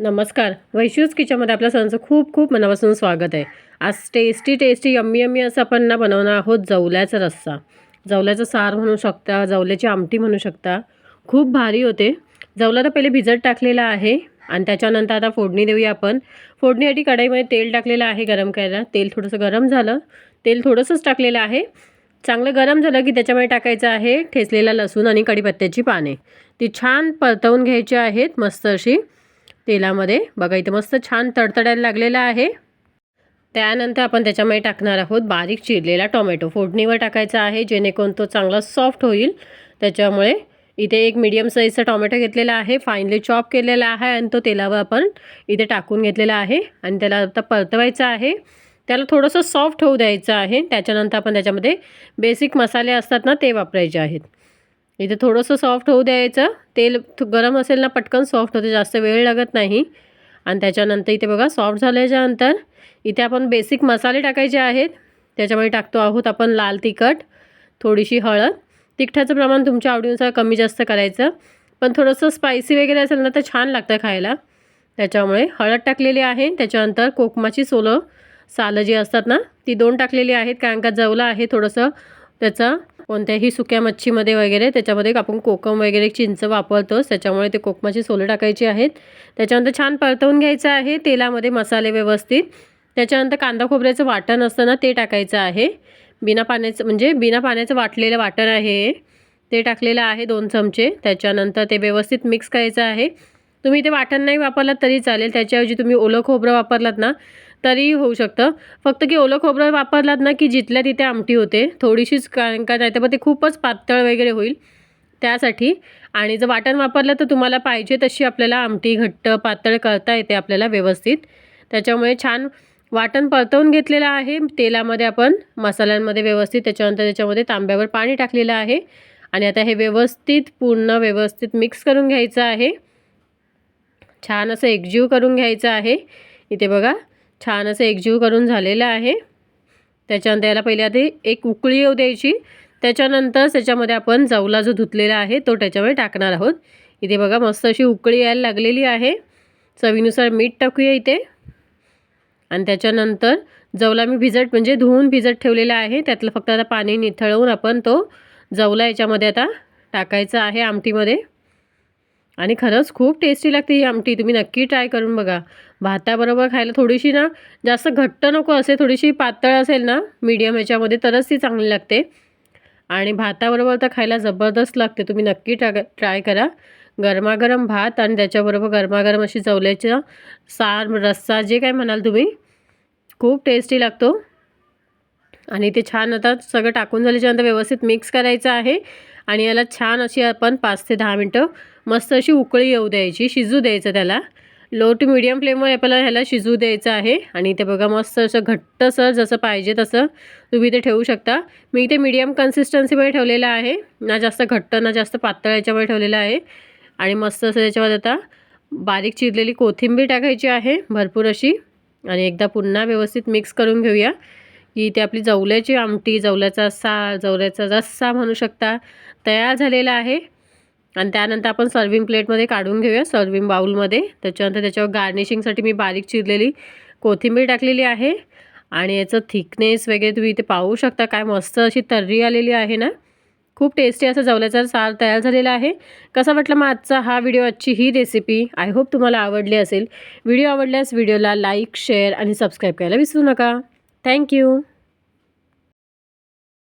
नमस्कार. वैशूज किचनमध्ये आपल्या सर्वांचं खूप खूप मनापासून स्वागत आहे. आज टेस्टी यम्मी यम्मी असं आपण ना बनवणार आहोत जवल्याचा रस्सा. जवल्याचं सार म्हणू शकता, जवल्याची आमटी म्हणू शकता. खूप भारी होते. जवला तर पहिले भिजत टाकलेला आहे आणि त्याच्यानंतर आता फोडणी देऊया आपण. फोडणीसाठी कढईमध्ये तेल टाकलेलं आहे गरम करायला. तेल थोडंसं गरम झालं. तेल थोडंसंच टाकलेलं आहे. चांगलं गरम झालं की त्याच्यामध्ये टाकायचं आहे ठेचलेला लसूण आणि कढीपत्त्याची पाने. ती छान परतवून घ्यायची आहेत मस्त अशी तेलामध्ये. बघा इथे मस्त छान तडतडायला लागलेला आहे. त्यानंतर आपण त्याच्यामध्ये टाकणार आहोत बारीक चिरलेला टोमॅटो. फोडणीवर टाकायचा आहे जेणेकरून तो चांगला सॉफ्ट होईल. त्याच्यामुळे इथे एक मीडियम साईजचा टोमॅटो घेतलेला आहे, फाईनली चॉप केलेला आहे आणि तो तेलावर आपण इथे टाकून घेतलेला आहे आणि त्याला आता परतवायचं आहे. त्याला थोडंसं सॉफ्ट होऊ द्यायचं आहे. त्याच्यानंतर आपण त्याच्यामध्ये बेसिक मसाले असतात ना ते वापरायचे आहेत. इथे थोडंसं सॉफ्ट होऊ द्यायचं. तेल गरम असेल ना पटकन सॉफ्ट होते, जास्त वेळ लागत नाही. आणि त्याच्यानंतर इथे बघा सॉफ्ट झाल्याच्यानंतर इथे आपण बेसिक मसाले टाकायचे आहेत. त्याच्यामध्ये टाकतो आहोत आपण लाल तिखट, थोडीशी हळद. तिखटाचं प्रमाण तुमच्या आवडीनुसार कमी जास्त करायचं, पण थोडंसं स्पायसी वगैरे असेल ना तर छान लागतं खायला. त्याच्यामुळे हळद टाकलेली आहे. त्याच्यानंतर कोकमाची सालं जी असतात ना ती 2 टाकलेली आहेत, कारण का जवला आहे थोडंसं त्याचा कोणत्याही सुक्या मच्छीमध्ये वगैरे त्याच्यामध्ये आपण कोकम वगैरे चिंच वापरतोच, त्याच्यामुळे ते कोकमाची सोलं टाकायची आहेत. त्याच्यानंतर छान परतवून घ्यायचं आहे तेलामध्ये मसाले व्यवस्थित. त्याच्यानंतर कांदा खोबऱ्याचं वाटण असतं ना ते टाकायचं आहे. बिना पाण्याचं वाटलेलं वाटण आहे ते टाकलेलं आहे 2 चमचे. त्याच्यानंतर ते व्यवस्थित मिक्स करायचं आहे. तुम्ही ते वाटण नाही वापरलात तरी चालेल, त्याच्याऐवजी तुम्ही ओलं खोबरं वापरलात ना तरीही होऊ शकतं. फक्त की ओलं खोबरं वापरलात ना की जिथल्या तिथे आमटी होते थोडीशीच, कारण का नाही तर मग ते खूपच पातळ वगैरे होईल त्यासाठी. आणि जर वाटण वापरलं तर तुम्हाला पाहिजे तशी आपल्याला आमटी घट्ट पातळ करता येते आपल्याला व्यवस्थित. त्याच्यामुळे छान वाटण परतवून घेतलेलं आहे तेलामध्ये आपण मसाल्यांमध्ये व्यवस्थित. त्याच्यानंतर त्याच्यामध्ये तांब्यावर पाणी टाकलेलं आहे आणि आता हे पूर्ण व्यवस्थित मिक्स करून घ्यायचं आहे. छान असं एकजीव करून घ्यायचं आहे. इथे बघा छान असं एकजीव करून झालेलं आहे. त्याच्यानंतर याला पहिले आधी एक उकळी येऊ द्यायची. त्याच्यानंतर त्याच्यामध्ये आपण जवला जो धुतलेला आहे तो त्याच्यामध्ये टाकणार आहोत. इथे बघा मस्त अशी उकळी यायला लागलेली आहे. चवीनुसार मीठ टाकूया इथे. आणि त्याच्यानंतर जवला मी धुवून भिजत ठेवलेला आहे. त्यातलं फक्त आता पाणी निथळवून आपण तो जवला याच्यामध्ये आता टाकायचा आहे आमटीमध्ये. आणि खरंच खूप टेस्टी लागते ही आमटी. तुम्ही नक्की ट्राय करून बघा. भाताबरोबर खायला थोडीशी ना जास्त घट्ट नको असे, थोडीशी पातळ असेल ना मीडियम ह्याच्यामध्ये तरच ती चांगली लागते. आणि भाताबरोबर तर खायला जबरदस्त लागते. तुम्ही नक्की ट्राय करा. गरमागरम भात आणि त्याच्याबरोबर गरमागरम अशी जवल्याचं सार रस्सा जे काय म्हणाल तुम्ही, खूप टेस्टी लागतो. आणि ते छान आता सगळं टाकून झाल्याच्यानंतर व्यवस्थित मिक्स करायचं आहे. आणि याला छान अशी आपण 5 ते 10 मिनटं मस्त अशी उकळी येऊ द्यायची, शिजू द्यायचं त्याला. लो टू मीडियम फ्लेमवर आपल्याला ह्याला शिजू द्यायचं आहे. आणि ते बघा मस्त असं घट्टसर जसं पाहिजे तसं तुम्ही इथे ठेवू शकता. मी इथे मीडियम कन्सिस्टन्सीमध्ये ठेवलेलं आहे, ना जास्त घट्ट ना जास्त पातळ याच्यामध्ये ठेवलेलं आहे. आणि मस्त असं त्याच्यामध्ये आता बारीक चिरलेली कोथिंबीर टाकायची आहे भरपूर अशी. आणि एकदा पुन्हा व्यवस्थित मिक्स करून घेऊया की इथे आपली जवल्याची आमटी, जवल्याचा सार, जवल्याचा रस्सा म्हणू शकता तयार झालेला आहे. आणि त्यानंतर आपण सर्विंग प्लेटमध्ये काढून घेऊया, सर्विंग बाउलमध्ये. त्याच्यानंतर त्याच्यावर गार्निशिंगसाठी मी बारीक चिरलेली कोथिंबीर टाकलेली आहे. आणि याचं थिकनेस वगैरे तुम्ही इथे पाहू शकता, काय मस्त अशी तर्री आलेली आहे ना. खूप टेस्टी असं जवल्याचा सार तयार झालेला आहे. कसा वाटला मग आजचा हा व्हिडिओ, आजची ही रेसिपी? आय होप तुम्हाला आवडली असेल. व्हिडिओ आवडल्यास व्हिडिओला लाईक, शेअर आणि सबस्क्राईब करायला विसरू नका. थँक्यू.